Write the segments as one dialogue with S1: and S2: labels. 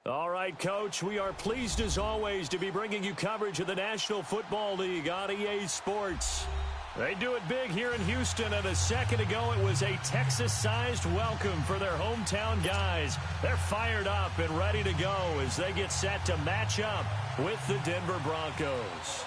S1: All right, Coach, we are pleased as always to be bringing you coverage of the National Football League on EA Sports. They do it big here in Houston, and a second ago it was a Texas-sized welcome for their hometown guys. They're fired up and ready to go as they get set to match up with the Denver Broncos.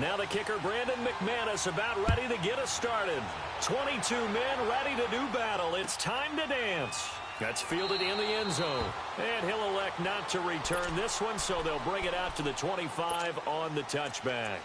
S1: Now the kicker, Brandon McManus, about ready to get us started. 22 men ready to do battle. It's time to dance. That's fielded in the end zone. And he'll elect not to return this one, so they'll bring it out to the 25 on the touchback.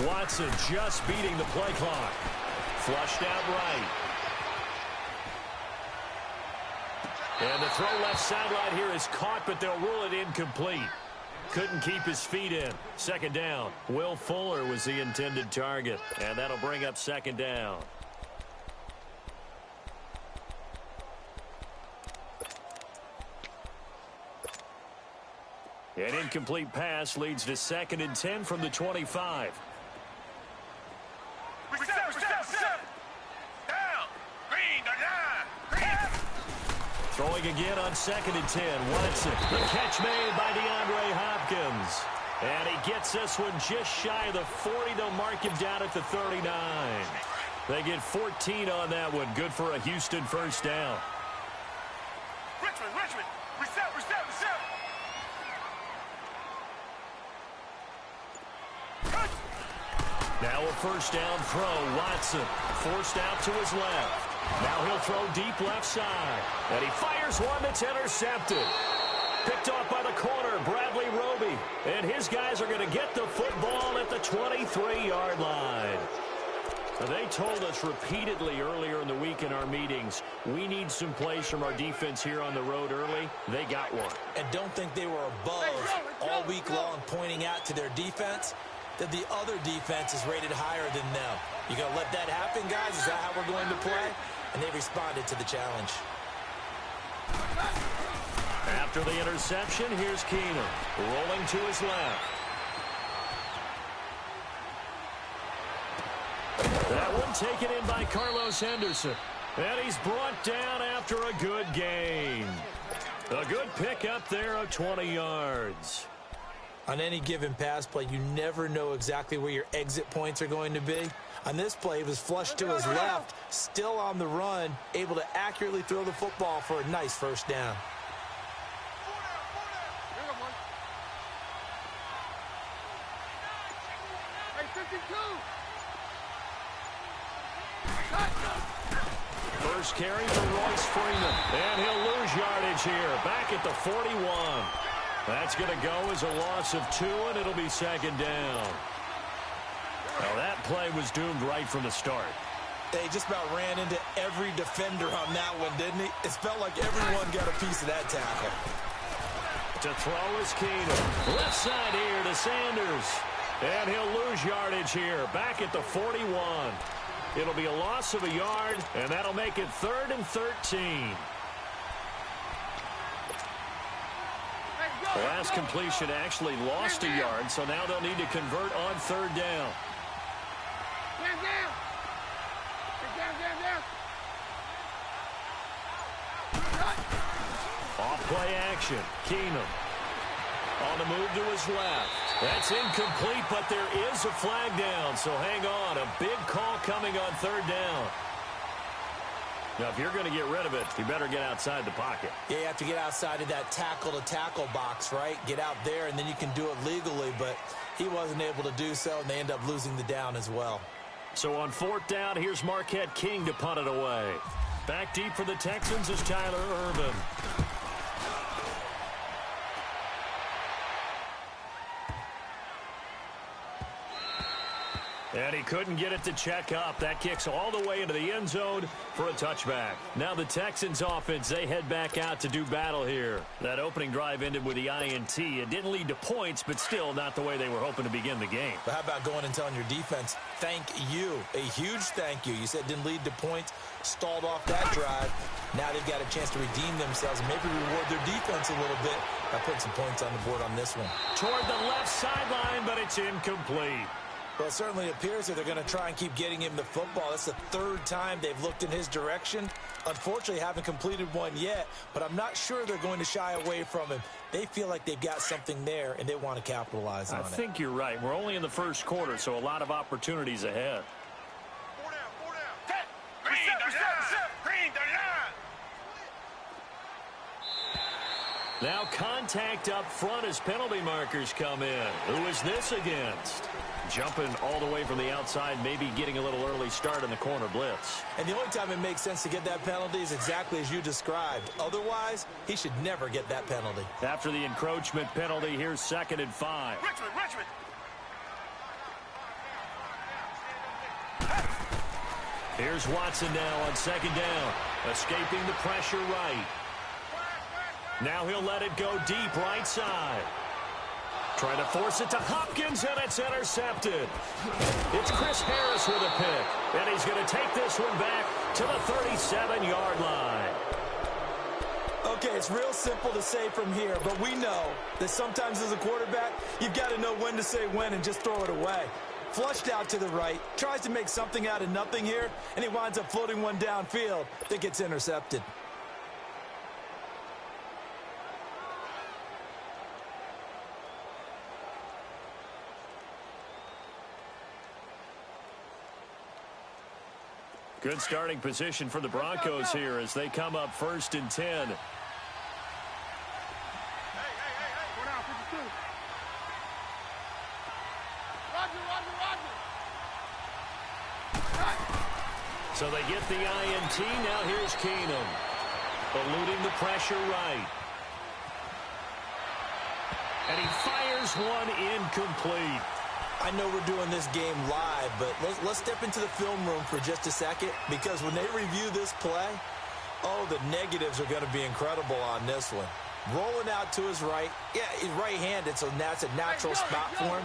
S1: Watson just beating the play clock. Flushed out right. And the throw left sideline here is caught, but they'll rule it incomplete. Couldn't keep his feet in. Second down. Will Fuller was the intended target, and that'll bring up second down. An incomplete pass leads to 2nd and 10 from the 25. Throwing again on 2nd and 10. Watson. The catch made by DeAndre Hopkins. And he gets this one just shy of the 40. They'll mark him down at the 39. They get 14 on that one. Good for a Houston first down. Richmond. Reset. Now a first down throw. Watson forced out to his left. Now he'll throw deep left side. And he fires one that's intercepted. Picked off by the corner, Bradley Roby. And his guys are going to get the football at the 23-yard line. They told us repeatedly earlier in the week in our meetings, we need some plays from our defense here on the road early. They got one.
S2: And don't think they were above all week long pointing out to their defense that the other defense is rated higher than them. You going to let that happen, guys? Is that how we're going to play? And they responded to the challenge.
S1: After the interception, here's Keenum rolling to his left. That one taken in by Carlos Henderson. And he's brought down after a good gain. A good pick up there of 20 yards.
S2: On any given pass play, you never know exactly where your exit points are going to be. On this play, he was flushed to his left, still on the run, able to accurately throw the football for a nice first down.
S1: First carry for Royce Freeman, and he'll lose yardage here, back at the 41. That's going to go as a loss of 2, and it'll be second down. Now that play was doomed right from the start.
S2: They just about ran into every defender on that one, didn't he? It felt like everyone got a piece of that tackle.
S1: To throw is Keenum. Left side here to Sanders. And he'll lose yardage here, back at the 41. It'll be a loss of a yard, and that'll make it 3rd and 13. The last completion actually lost a yard, so now they'll need to convert on 3rd down. Off play action. Keenum on the move to his left. That's incomplete, but there is a flag down, so hang on. A big call coming on 3rd down. Now, if you're going to get rid of it, you better get outside the pocket.
S2: Yeah, you have to get outside of that tackle-to-tackle box, right? Get out there, and then you can do it legally, but he wasn't able to do so, and they end up losing the down as well.
S1: So on 4th down, here's Marquette King to punt it away. Back deep for the Texans is Tyler Ervin. And he couldn't get it to check up. That kicks all the way into the end zone for a touchback. Now the Texans offense, they head back out to do battle here. That opening drive ended with the INT. It didn't lead to points, but still not the way they were hoping to begin the game.
S2: But how about going and telling your defense, thank you, a huge thank you. You said it didn't lead to points, stalled off that drive. Now they've got a chance to redeem themselves and maybe reward their defense a little bit by putting some points on the board on this one.
S1: Toward the left sideline, but it's incomplete.
S2: Well, it certainly appears that they're going to try and keep getting him the football. That's the third time they've looked in his direction. Unfortunately, haven't completed one yet, but I'm not sure they're going to shy away from him. They feel like they've got something there, and they want to capitalize on it.
S1: I think you're right. We're only in the first quarter, so a lot of opportunities ahead. Now contact up front as penalty markers come in. Who is this against? Jumping all the way from the outside, maybe getting a little early start in the corner blitz.
S2: And the only time it makes sense to get that penalty is exactly as you described. Otherwise, he should never get that penalty.
S1: After the encroachment penalty, here's 2nd and 5.
S3: Richmond.
S1: Here's Watson now on 2nd down. Escaping the pressure right. Now he'll let it go deep right side. Trying to force it to Hopkins, and it's intercepted. It's Chris Harris with a pick, and he's going to take this one back to the 37-yard line.
S2: Okay, it's real simple to say from here, but we know that sometimes as a quarterback, you've got to know when to say when and just throw it away. Flushed out to the right, tries to make something out of nothing here, and he winds up floating one downfield that gets intercepted.
S1: Good starting position for the Broncos here as they come up 1st and 10.
S3: Hey. Go down, 52. Roger.
S1: So they get the INT. Now here's Keenum. Eluding the pressure right. And he fires one incomplete.
S2: I know we're doing this game live, but let's step into the film room for just a second, because when they review this play, oh, the negatives are going to be incredible on this one. Rolling out to his right. Yeah, he's right-handed, so that's a natural spot for him.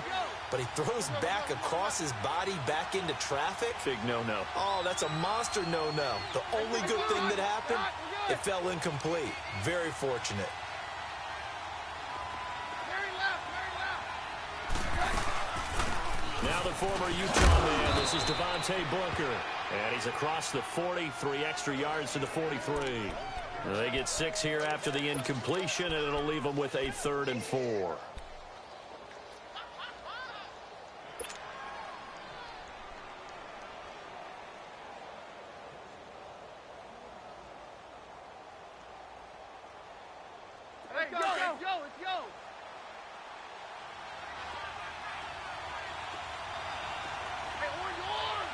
S2: But he throws back across his body back into traffic.
S1: Big no-no.
S2: Oh, that's a monster no-no. The only good thing that happened, it fell incomplete. Very fortunate.
S1: Now the former Utah man, this is Devontae Booker. And he's across the 40, 3 extra yards to the 43. They get 6 here after the incompletion, and it'll leave them with a 3rd and 4.
S3: Let's go. Hey, orange arm!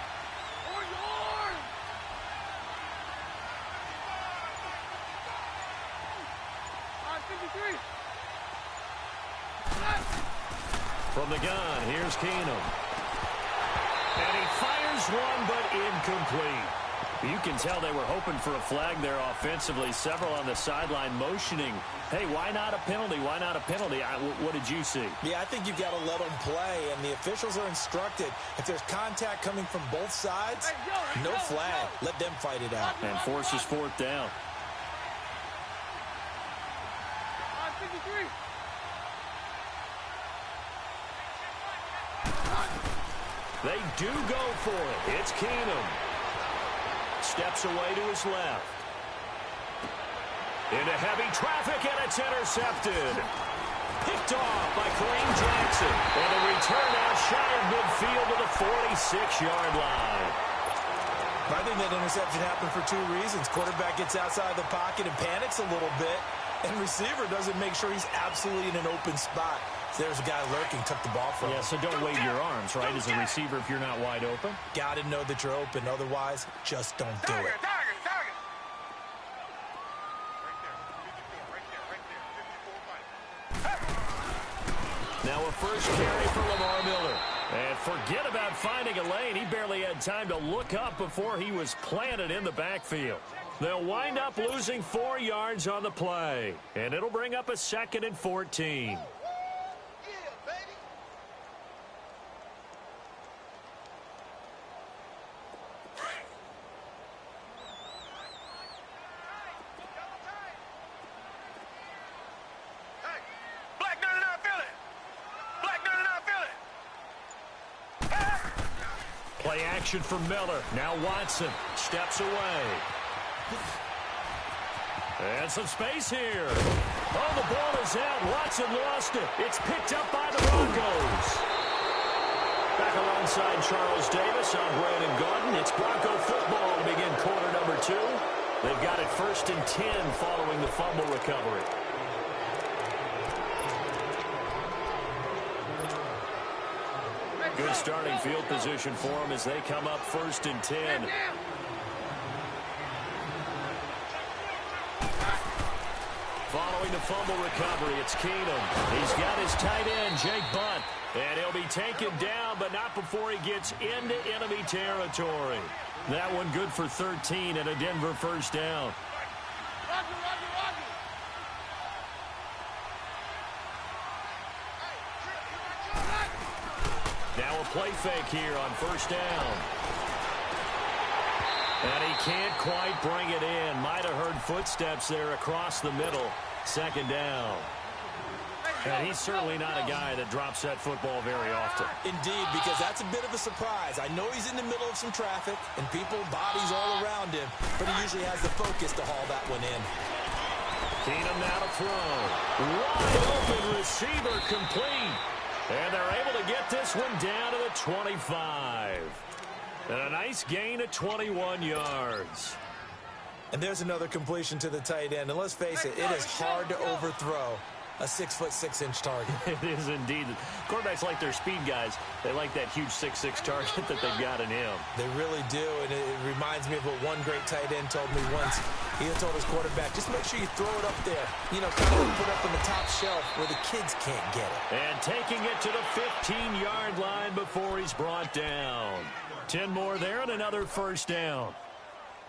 S3: On 53.
S1: From the gun, here's Keenum. And he fires one, but incomplete. You can tell they were hoping for a flag there offensively. Several on the sideline motioning. Hey, why not a penalty? Why not a penalty? What did you see?
S2: Yeah, I think you've got to let them play, and the officials are instructed. If there's contact coming from both sides, no flag. Let them fight it out.
S1: And forces 4th down.
S3: On 53.
S1: They do go for it. It's Keenum. Steps away to his left. Into heavy traffic, and it's intercepted. Picked off by Kareem Jackson. And a return out shy of midfield to the 46-yard line.
S2: I think that interception happened for 2 reasons. Quarterback gets outside the pocket and panics a little bit, and receiver doesn't make sure he's absolutely in an open spot. So there's a guy lurking, took the ball from him.
S1: Yeah, so don't wave your arms, right, as a receiver if you're not wide open.
S2: Got to know that you're open. Otherwise, just don't do it.
S3: Target.
S1: Now a first carry for Lamar Miller. And forget about finding a lane. He barely had time to look up before he was planted in the backfield. They'll wind up losing 4 yards on the play. And it'll bring up a 2nd and 14. Play action for Miller. Now Watson steps away. And some space here. Oh, the ball is out. Watson lost it. It's picked up by the Broncos. Back alongside Charles Davis, I'm Brandon Gordon. It's Bronco football to begin quarter number 2. They've got it 1st and 10 following the fumble recovery. Good starting field position for them as they come up 1st and 10. Following the fumble recovery, it's Keenum. He's got his tight end, Jake Bunt. And he'll be taken down, but not before he gets into enemy territory. That one good for 13 and a Denver first down. Now a play fake here on 1st down. And he can't quite bring it in. Might have heard footsteps there across the middle. 2nd down. And he's certainly not a guy that drops that football very often.
S2: Indeed, because that's a bit of a surprise. I know he's in the middle of some traffic and people, bodies all around him, but he usually has the focus to haul that one in.
S1: Keenum now to throw. Wide open receiver complete. And they're able to get this one down to the 25. And a nice gain of 21 yards.
S2: And there's another completion to the tight end. And let's face it, it is hard to overthrow a 6'6" target.
S1: It is indeed. Quarterbacks like their speed guys. They like that huge 6'6" target that they've got in him.
S2: They really do, and it reminds me of what one great tight end told me once. He told his quarterback, just make sure you throw it up there. You know, kind of put it up on the top shelf where the kids can't get it.
S1: And taking it to the 15-yard line before he's brought down. 10 more there and another first down.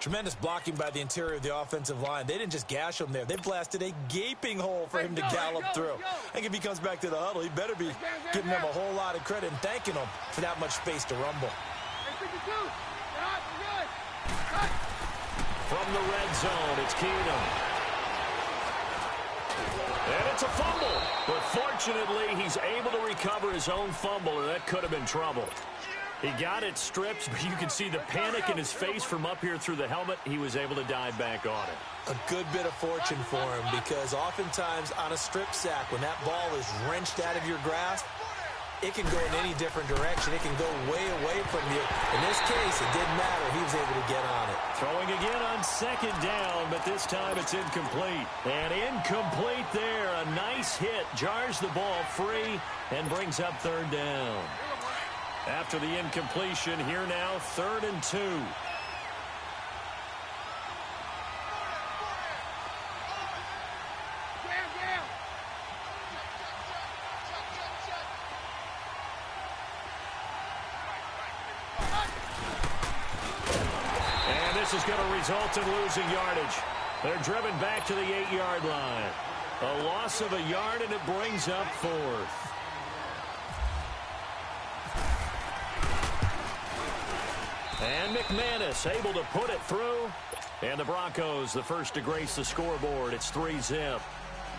S2: Tremendous blocking by the interior of the offensive line. They didn't just gash him there. They blasted a gaping hole for him to gallop through. I think if he comes back to the huddle, he better be giving them a whole lot of credit and thanking them for that much space to rumble.
S1: From the red zone, it's Keenum. And it's a fumble. But fortunately, he's able to recover his own fumble, or that could have been trouble. He got it stripped, but you can see the panic in his face from up here through the helmet. He was able to dive back on it.
S2: A good bit of fortune for him, because oftentimes on a strip sack, when that ball is wrenched out of your grasp, it can go in any different direction. It can go way away from you. In this case, it didn't matter. He was able to get on it.
S1: Throwing again on 2nd down, but this time it's incomplete. And incomplete there. A nice hit. Jars the ball free and brings up 3rd down. After the incompletion, here now, 3rd and 2. And this is going to result in losing yardage. They're driven back to the 8-yard line. A loss of a yard, and it brings up 4th. And McManus able to put it through. And the Broncos, the first to grace the scoreboard. It's 3-zip.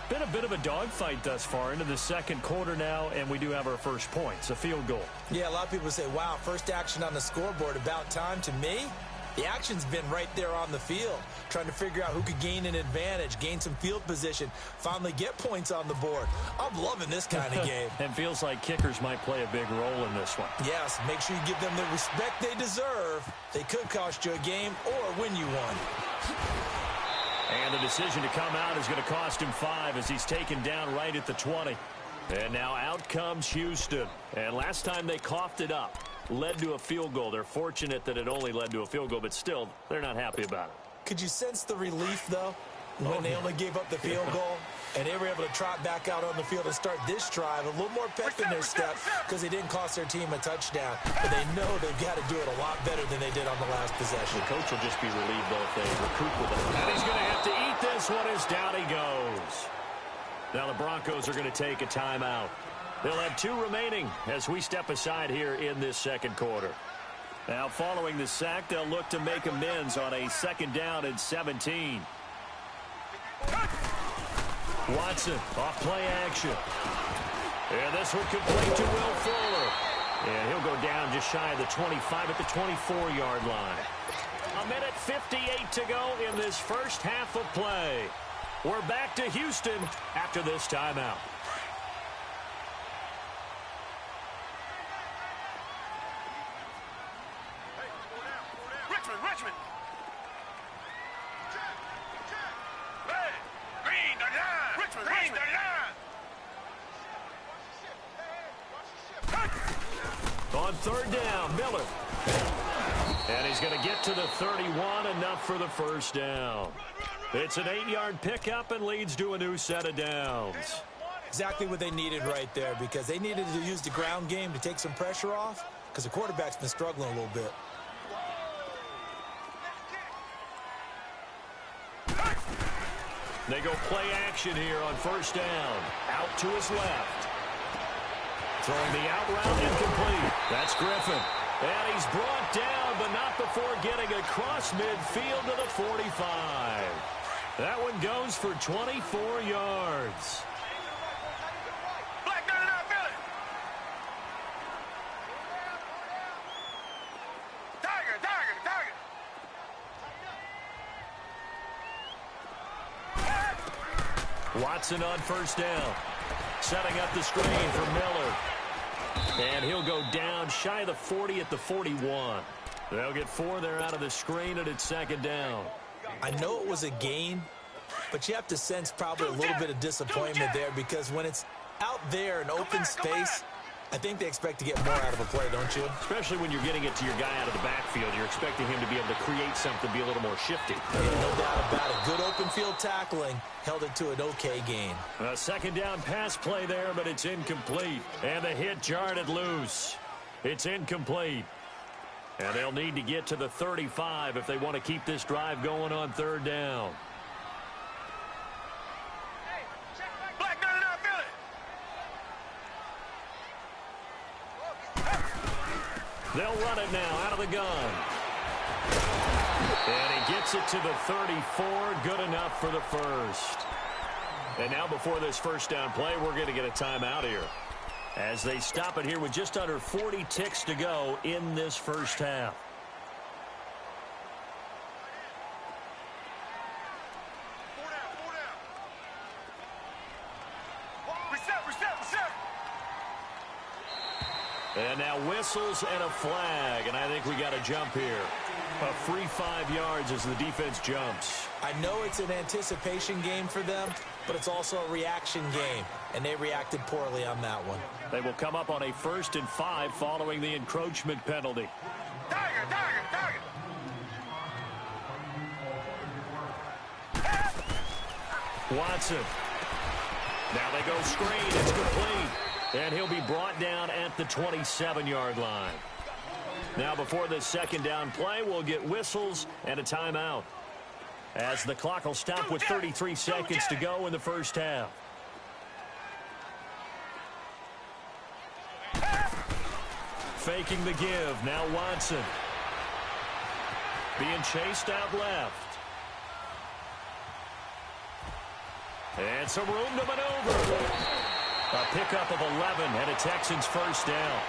S1: Been a bit of a dogfight thus far into the 2nd quarter now, and we do have our first points, a field goal.
S2: Yeah, a lot of people say, wow, first action on the scoreboard, about time. To me, the action's been right there on the field, trying to figure out who could gain an advantage, gain some field position, finally get points on the board. I'm loving this kind of game.
S1: And feels like kickers might play a big role in this one.
S2: Yes, make sure you give them the respect they deserve. They could cost you a game or win you one.
S1: And the decision to come out is going to cost him 5 as he's taken down right at the 20. And now out comes Houston. And last time they coughed it up, led to a field goal. They're fortunate that it only led to a field goal, but still, they're not happy about it.
S2: Could you sense the relief, though, when they only gave up the field goal? And they were able to trot back out on the field and start this drive. A little more pep in their step because they didn't cost their team a touchdown. But they know they've got to do it a lot better than they did on the last possession.
S1: The coach will just be relieved, though, if they recoup with him. And he's going to have to eat this one as down he goes. Now the Broncos are going to take a timeout. They'll have 2 remaining as we step aside here in this second quarter. Now following the sack, they'll look to make amends on a 2nd down and 17. Watson off play action. And this one complete to Will Fuller. And he'll go down just shy of the 25 at the 24-yard line. 1:58 to go in this first half of play. We're back to Houston after this timeout.
S3: Richmond. Hey, green the line. Richmond.
S1: On 3rd down, Miller. And he's going to get to the 31, enough for the first down. It's an 8-yard pickup and leads to a new set of downs.
S2: Exactly what they needed right there, because they needed to use the ground game to take some pressure off, because the quarterback's been struggling a little bit.
S1: They go play action here on 1st down. Out to his left. Throwing the out route incomplete. That's Griffin. And he's brought down, but not before getting across midfield to the 45. That one goes for 24 yards. Watson on 1st down. Setting up the screen for Miller. And he'll go down shy of the 40 at the 41. They'll get 4 there out of the screen, and it's 2nd down.
S2: I know it was a gain, but you have to sense probably a little bit of disappointment there, because when it's out there in open space, I think they expect to get more out of a play, don't you?
S1: Especially when you're getting it to your guy out of the backfield. You're expecting him to be able to create something, be a little more shifty.
S2: Yeah, no doubt about it. Good open field tackling held it to an okay gain.
S1: A 2nd down pass play there, but it's incomplete. And the hit jarred it loose. It's incomplete. And they'll need to get to the 35 if they want to keep this drive going on 3rd down. They'll run it now out of the gun. And he gets it to the 34. Good enough for the first. And now before this 1st down play, we're going to get a timeout here, as they stop it here with just under 40 ticks to go in this first half. And now whistles and a flag, and I think we got a jump here. A free 5 yards as the defense jumps.
S2: I know it's an anticipation game for them, but it's also a reaction game, and they reacted poorly on that one.
S1: They will come up on a 1st and 5 following the encroachment penalty.
S3: Target.
S1: Watson. Now they go screen. It's complete. And he'll be brought down at the 27-yard line. Now before this 2nd down play, we'll get whistles and a timeout, as the clock will stop with 33 seconds to go in the first half. Faking the give. Now Watson. Being chased out left. And some room to maneuver. A pickup of 11 and a Texans 1st down.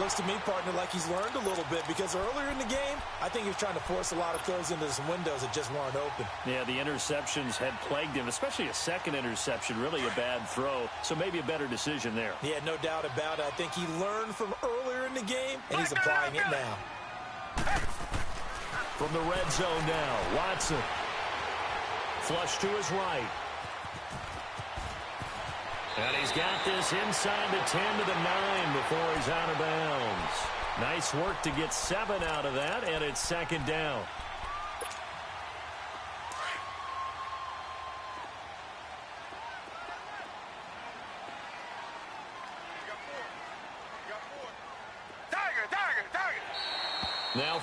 S2: Looks to me, partner, like he's learned a little bit, because earlier in the game, I think he was trying to force a lot of throws into some windows that just weren't open.
S1: Yeah, the interceptions had plagued him, especially a 2nd interception, really a bad throw, so maybe a better decision there.
S2: Yeah, no doubt about it. I think he learned from earlier in the game, and he's applying it now.
S1: From the red zone now, Watson. Flush to his right. And he's got this inside the 10 to the 9 before he's out of bounds. Nice work to get 7 out of that, and it's 2nd down.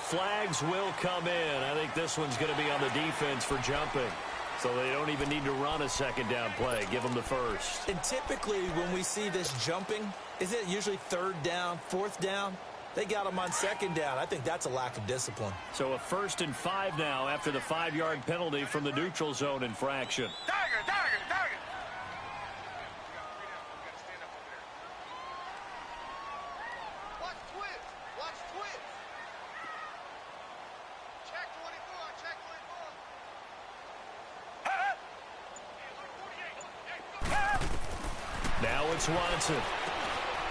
S1: flags will come in. I think this one's going to be on the defense for jumping. So they don't even need to run a second down play. Give them the first.
S2: And typically when we see this jumping, isn't it usually third down, fourth down? They got them on second down. I think that's a lack of discipline.
S1: So a 1st and 5 now after the 5-yard penalty from the neutral zone infraction.
S3: Tiger. Watch twist. Check 24.
S1: Now it's Watson.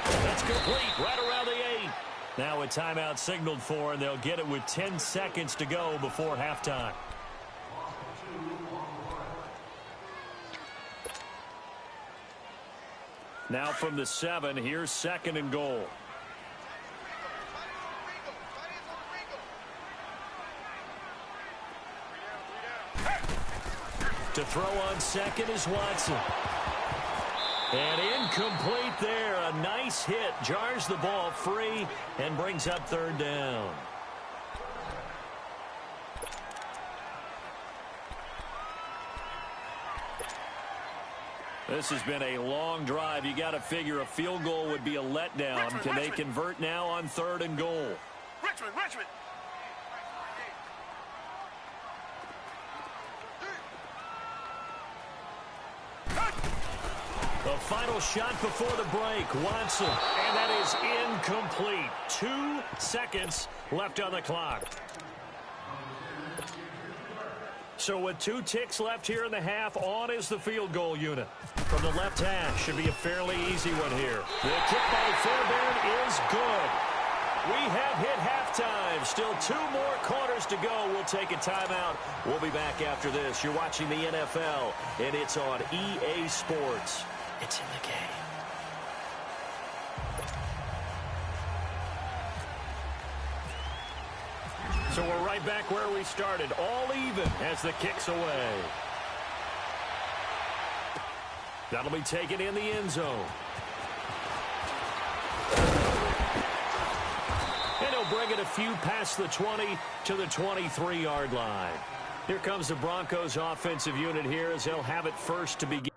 S1: That's complete right around the 8. Now a timeout signaled for, and they'll get it with 10 seconds to go before halftime. Now from the 7, here's 2nd and goal. To throw on 2nd is Watson. And incomplete there. A nice hit. Jars the ball free and brings up 3rd down. This has been a long drive. You got to figure a field goal would be a letdown. Can they convert now on 3rd and goal?
S3: Richmond.
S1: The final shot before the break, Watson, and that is incomplete. 2 seconds left on the clock. So with 2 ticks left here in the half, on is the field goal unit. From the left hash, should be a fairly easy one here. The kick by Fairbairn is good. We have hit halftime. Still 2 more quarters to go. We'll take a timeout. We'll be back after this. You're watching the NFL, and it's on EA Sports. It's in the game. So we're right back where we started. All even as the kick's away. That'll be taken in the end zone. And he'll bring it a few past the 20 to the 23-yard line. Here comes the Broncos offensive unit here as they'll have it first to begin.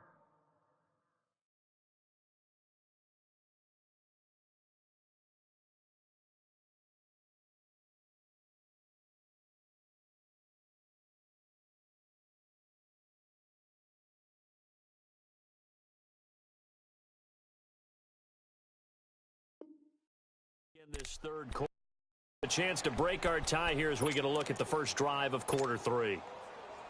S1: In this third quarter, a chance to break our tie here as we get a look at the first drive of quarter 3.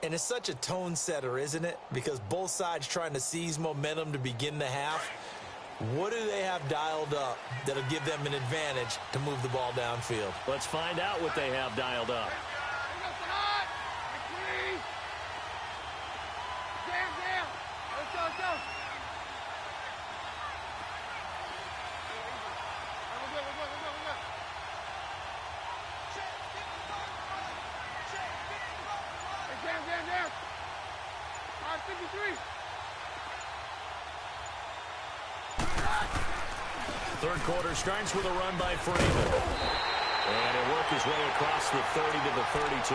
S2: And it's such a tone setter, isn't it? Because both sides trying to seize momentum to begin the half. What do they have dialed up that'll give them an advantage to move the ball downfield?
S1: Let's find out what they have dialed up. Third quarter starts with a run by Freeman. And he'll work his way across the 30 to the 32.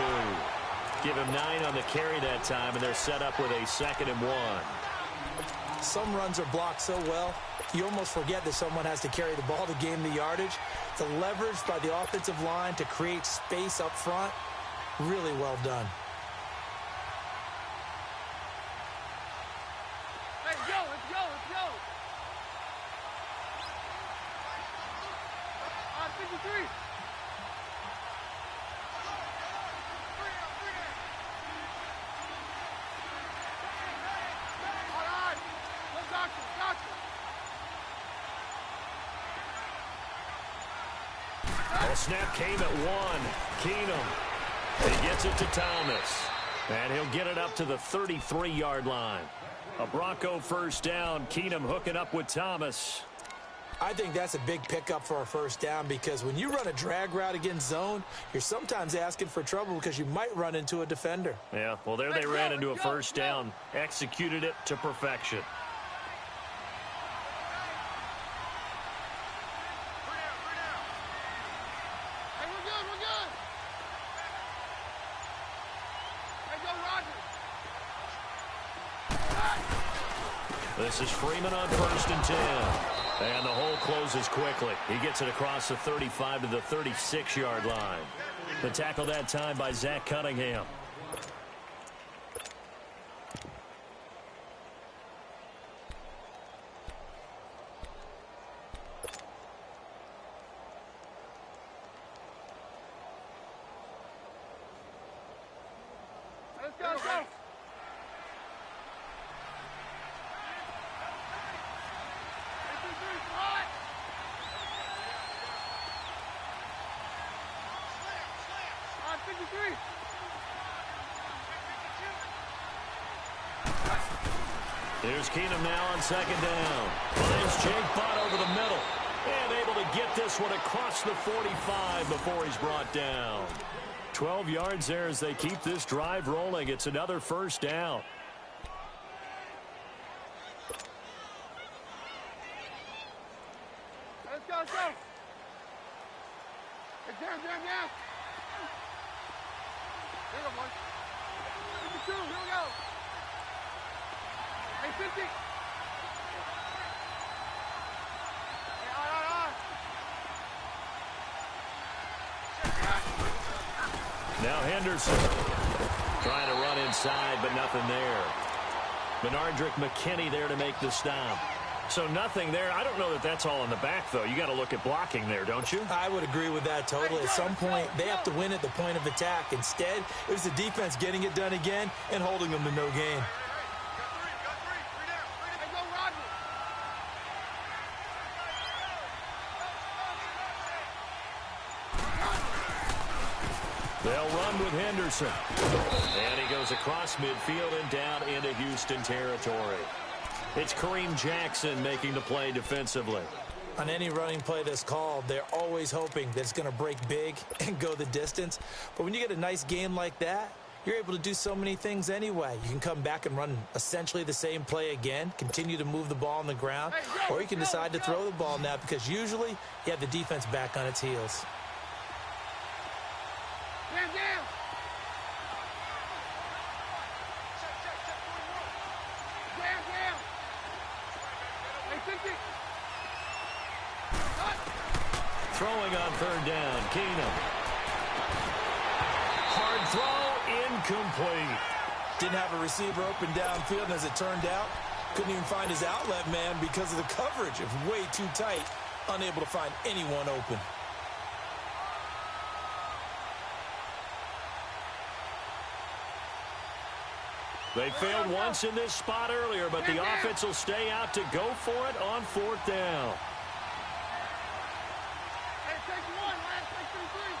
S1: Give him 9 on the carry that time, and they're set up with a 2nd and 1.
S2: Some runs are blocked so well, you almost forget that someone has to carry the ball to gain the yardage. The leverage by the offensive line to create space up front, really well done.
S1: The snap came at 1. Keenum. He gets it to Thomas. And he'll get it up to the 33-yard line. A Bronco first down. Keenum hooking up with Thomas.
S2: I think that's a big pickup for a first down because when you run a drag route against zone, you're sometimes asking for trouble because you might run into a defender.
S1: Yeah, well, there they ran into a first down. Executed it to perfection. This is Freeman on 1st and 10. And the hole closes quickly. He gets it across the 35 to the 36-yard line. The tackle that time by Zach Cunningham.
S3: Let's go, let's go.
S1: Here's Keenum now on 2nd down. Finds Jake Butt over the middle. And able to get this one across the 45 before he's brought down. 12 yards there as they keep this drive rolling. It's another 1st down.
S3: Let's go, let's go. Hey, down. Here we go, boys. 52, here we go. Hey, 50. Hey, on.
S1: Now Henderson trying to run inside, but nothing there. Benardrick McKinney there to make the stop. So nothing there. I don't know that that's all in the back, though. You got to look at blocking there, don't you?
S2: I would agree with that totally. At some point, they have to win at the point of attack. Instead, it was the defense getting it done again and holding them to no gain.
S3: Got three down. Hey, go, Roger.
S1: They'll run with Henderson. And he goes across midfield and down into Houston territory. It's Kareem Jackson making the play defensively.
S2: On any running play that's called, they're always hoping that it's going to break big and go the distance. But when you get a nice game like that, you're able to do so many things anyway. You can come back and run essentially the same play again, continue to move the ball on the ground, or you can decide to throw the ball now because usually you have the defense back on its heels.
S3: Down. Down. Hey, 50.
S1: Throwing on 3rd down, Keenum. Hard throw, incomplete.
S2: Didn't have a receiver open downfield, and as it turned out, couldn't even find his outlet man because of the coverage. It was way too tight, unable to find anyone open.
S1: They failed once in this spot earlier, but the offense will stay out to go for it on 4th down.
S3: Hey, take one, last take 23.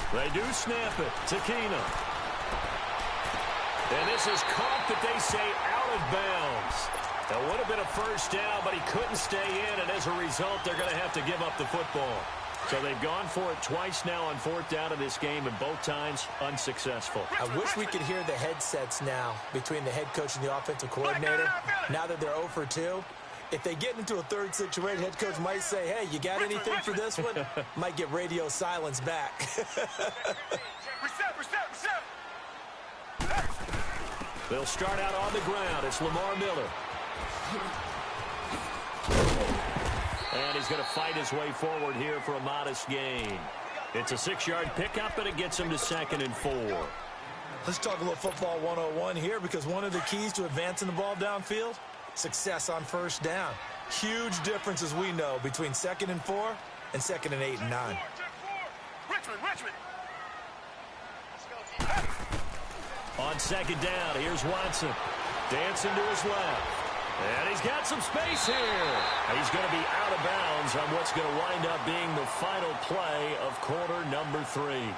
S3: 22.
S1: They do snap it to Keenum. And this is caught that they say out of bounds. That would have been a 1st down, but he couldn't stay in, and as a result, they're going to have to give up the football. So they've gone for it twice now on 4th down in this game, and both times unsuccessful.
S2: I wish we could hear the headsets now between the head coach and the offensive coordinator. Now that they're 0 for 2, if they get into a 3rd situation, head coach might say, hey, you got anything for this one? Might get radio silence back.
S3: Reset.
S1: They'll start out on the ground. It's Lamar Miller. And he's going to fight his way forward here for a modest gain. It's a 6-yard pickup, and it gets him to 2nd and 4.
S2: Let's talk a little football 101 here, because one of the keys to advancing the ball downfield, success on 1st down. Huge difference, as we know, between 2nd and 4 and 2nd and 8 and 9.
S3: Richmond.
S1: On 2nd down, here's Watson. Dancing to his left. And he's got some space here. He's going to be out of bounds on what's going to wind up being the final play of quarter number 3.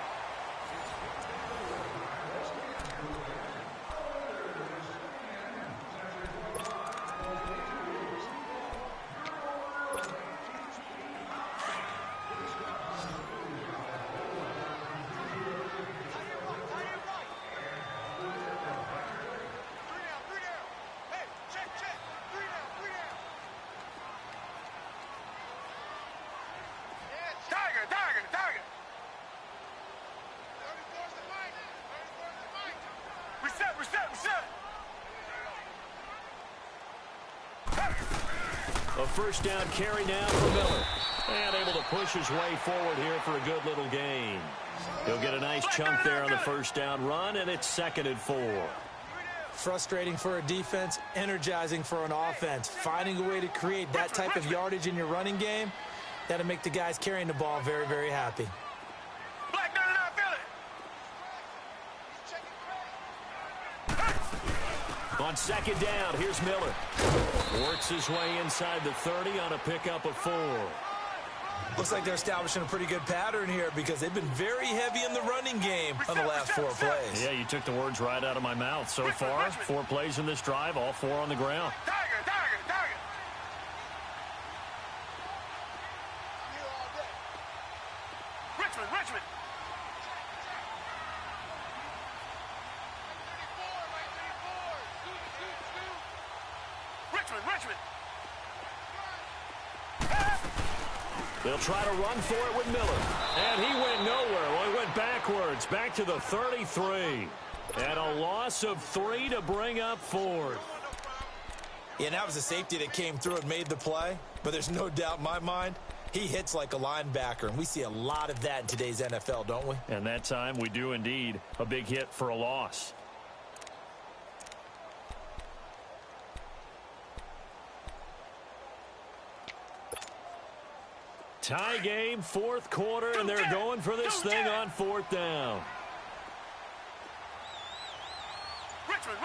S1: A first down carry now for Miller. And able to push his way forward here for a good little gain. He'll get a nice chunk there on the first down run, and it's 2nd and 4.
S2: Frustrating for a defense, energizing for an offense. Finding a way to create that type of yardage in your running game, that'll make the guys carrying the ball very, very happy.
S1: On 2nd down, here's Miller. Works his way inside the 30 on a pickup of 4.
S2: Looks like they're establishing a pretty good pattern here because they've been very heavy in the running game on the last 4 plays.
S1: Yeah, you took the words right out of my mouth. So far, 4 plays in this drive, all 4 on the ground.
S3: Richmond.
S1: They'll try to run for it with Miller. And he went nowhere. Well, he went backwards, back to the 33. And a loss of 3 to bring up 4th.
S2: Yeah, that was a safety that came through and made the play. But there's no doubt in my mind, he hits like a linebacker. And we see a lot of that in today's NFL, don't we?
S1: And that time we do indeed. A big hit for a loss. Tie game, 4th quarter, and they're going for this thing on 4th down.
S3: Richmond.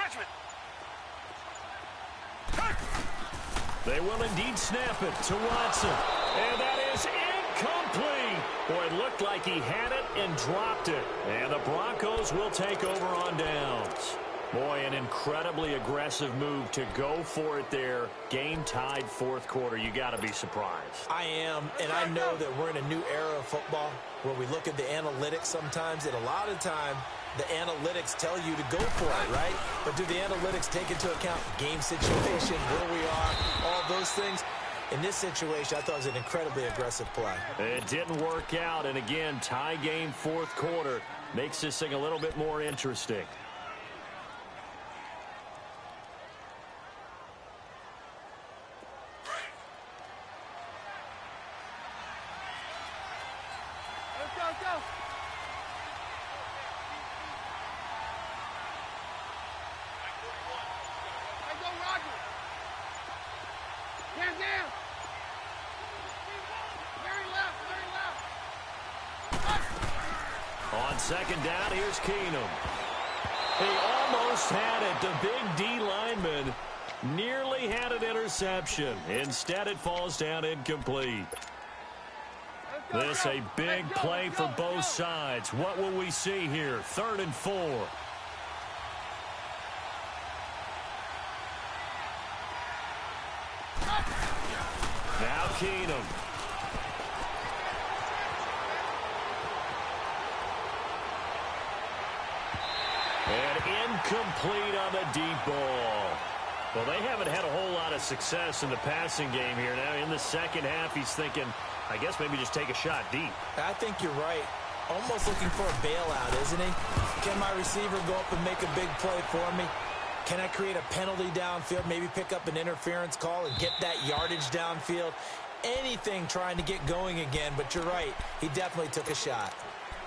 S1: They will indeed snap it to Watson. And that is incomplete. Boy, it looked like he had it and dropped it. And the Broncos will take over on downs. Boy, an incredibly aggressive move to go for it there. Game tied 4th quarter. You got to be surprised.
S2: I am, and I know that we're in a new era of football where we look at the analytics sometimes, and a lot of time the analytics tell you to go for it, right? But do the analytics take into account game situation, where we are, all those things? In this situation, I thought it was an incredibly aggressive play.
S1: It didn't work out, and again, tie game 4th quarter makes this thing a little bit more interesting.
S3: Go. Hey, go, Roger. Down. Very left.
S1: On 2nd down, here's Keenum. He almost had it. The big D lineman nearly had an interception. Instead, it falls down incomplete. This a big play for both sides. What will we see here? 3rd and 4. Now Keenum. And incomplete on the deep ball. Well, they haven't had a whole lot of success in the passing game here. Now in the 2nd half, he's thinking, I guess maybe just take a shot deep.
S2: I think you're right. Almost looking for a bailout, isn't he? Can my receiver go up and make a big play for me? Can I create a penalty downfield, maybe pick up an interference call and get that yardage downfield? Anything trying to get going again, but you're right. He definitely took a shot.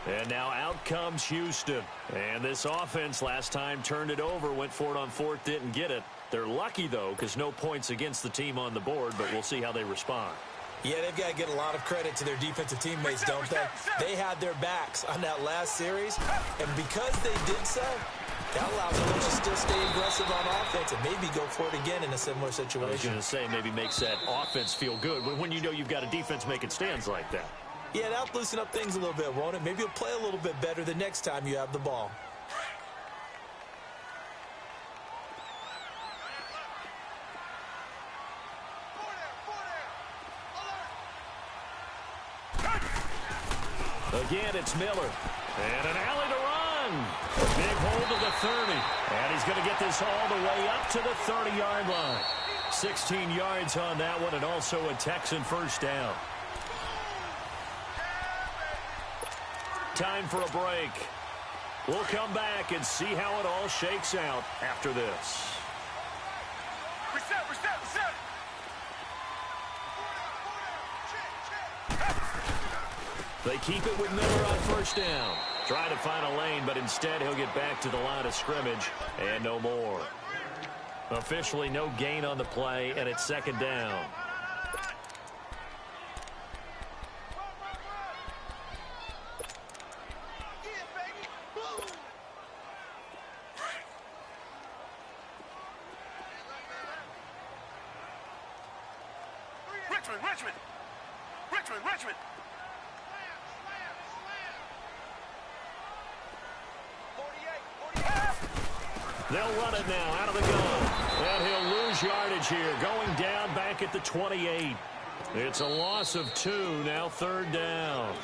S1: And now out comes Houston. And this offense last time turned it over, went for it on 4th, didn't get it. They're lucky, though, because no points against the team on the board, but we'll see how they respond.
S2: Yeah, they've got to get a lot of credit to their defensive teammates, don't they? They had their backs on that last series, and because they did so, that allows them to still stay aggressive on offense and maybe go for it again in a similar situation.
S1: I was going to say maybe makes that offense feel good when you know you've got a defense making stands like that.
S2: Yeah, that'll loosen up things a little bit, won't it? Maybe you'll play a little bit better the next time you have the ball.
S1: Again, it's Miller. And an alley to run. Big hold of the 30. And he's going to get this all the way up to the 30-yard line. 16 yards on that one, and also a Texan first down. Time for a break. We'll come back and see how it all shakes out after this.
S3: Reset.
S1: They keep it with Miller on first down. Trying to find a lane, but instead he'll get back to the line of scrimmage and no more. Officially no gain on the play, and it's second down.
S3: Richmond.
S1: They'll run it now out of the gun. And he'll lose yardage here. Going down back at the 28. It's a loss of 2, now third down.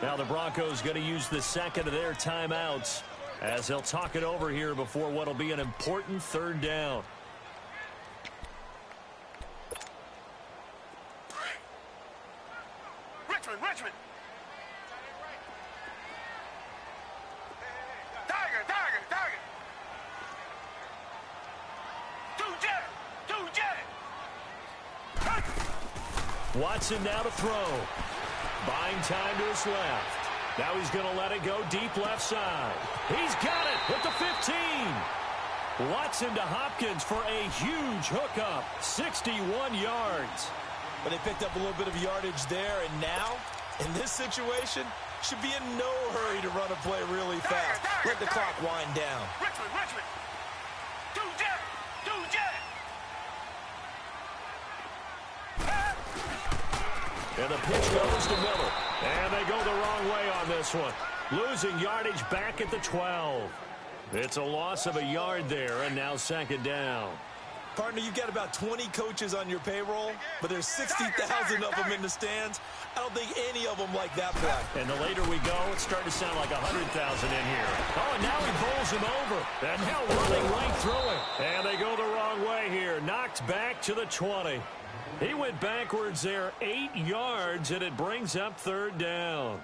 S1: Now the Broncos going to use the second of their timeouts as they'll talk it over here before what will be an important third down.
S3: Richmond. Tiger. Two jet.
S1: Watson now to throw. Buying time to his left. Now he's going to let it go deep left side. He's got it at the 15. Watson to Hopkins for a huge hookup. 61 yards.
S2: But they picked up a little bit of yardage there, and now, in this situation, should be in no hurry to run a play really fast. Let the clock wind down.
S3: Richmond. Two jet.
S1: And the pitch goes to Miller. And they go the wrong way on this one. Losing yardage back at the 12. It's a loss of a yard there, and now second down.
S2: Partner, you've got about 20 coaches on your payroll, but there's 60,000 of them in the stands. I don't think any of them like that play.
S1: And the later we go, it's starting to sound like 100,000 in here. Oh, and now he bowls him over. And now running right through it. And they go the wrong way here. Knocked back to the 20. He went backwards there 8 yards, and it brings up third down.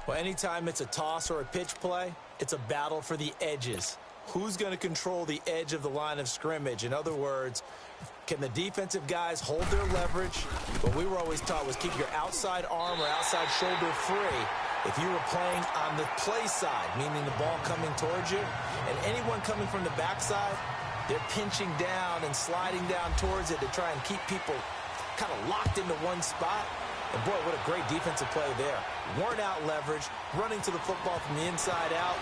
S2: Well, anytime it's a toss or a pitch play, it's a battle for the edges. Who's going to control the edge of the line of scrimmage? In other words, can the defensive guys hold their leverage? What we were always taught was keep your outside arm or outside shoulder free if you were playing on the play side, meaning the ball coming towards you. And anyone coming from the backside, they're pinching down and sliding down towards it to try and keep people kind of locked into one spot. And, boy, what a great defensive play there. Worn out leverage, running to the football from the inside out,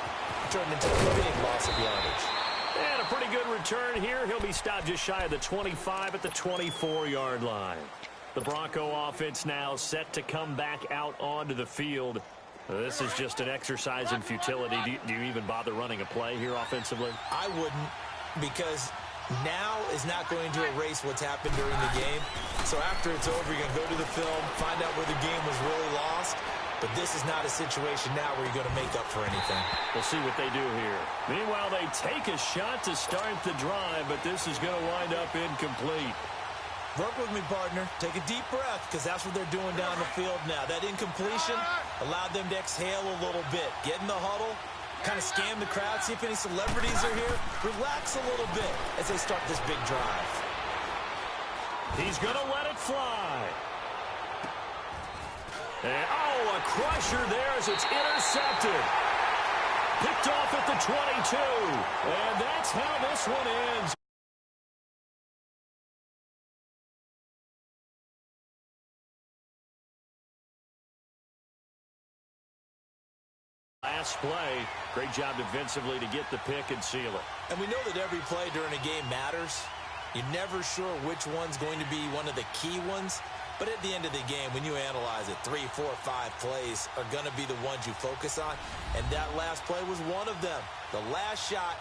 S2: turned into a big loss of yardage.
S1: And a pretty good return here. He'll be stopped just shy of the 25 at the 24-yard line. The Bronco offense now set to come back out onto the field. This is just an exercise in futility. Do you even bother running a play here offensively?
S2: I wouldn't, because now is not going to erase what's happened during the game. So after it's over, you're going to go to the film, find out where the game was really lost. But this is not a situation now where you're going to make up for anything.
S1: We'll see what they do here. Meanwhile, they take a shot to start the drive, but this is going to wind up incomplete.
S2: Work with me, partner. Take a deep breath, because that's what they're doing down the field now. That incompletion allowed them to exhale a little bit. Get in the huddle, kind of scan the crowd, see if any celebrities are here. Relax a little bit as they start this big drive.
S1: He's going to let it fly. And, oh, a crusher there as it's intercepted. Picked off at the 22. And that's how this one ends. Last play, great job defensively to get the pick and seal it.
S2: And we know that every play during a game matters. You're never sure which one's going to be one of the key ones. But at the end of the game, when you analyze it, 3, 4, 5 plays are going to be the ones you focus on. And that last play was one of them. The last shot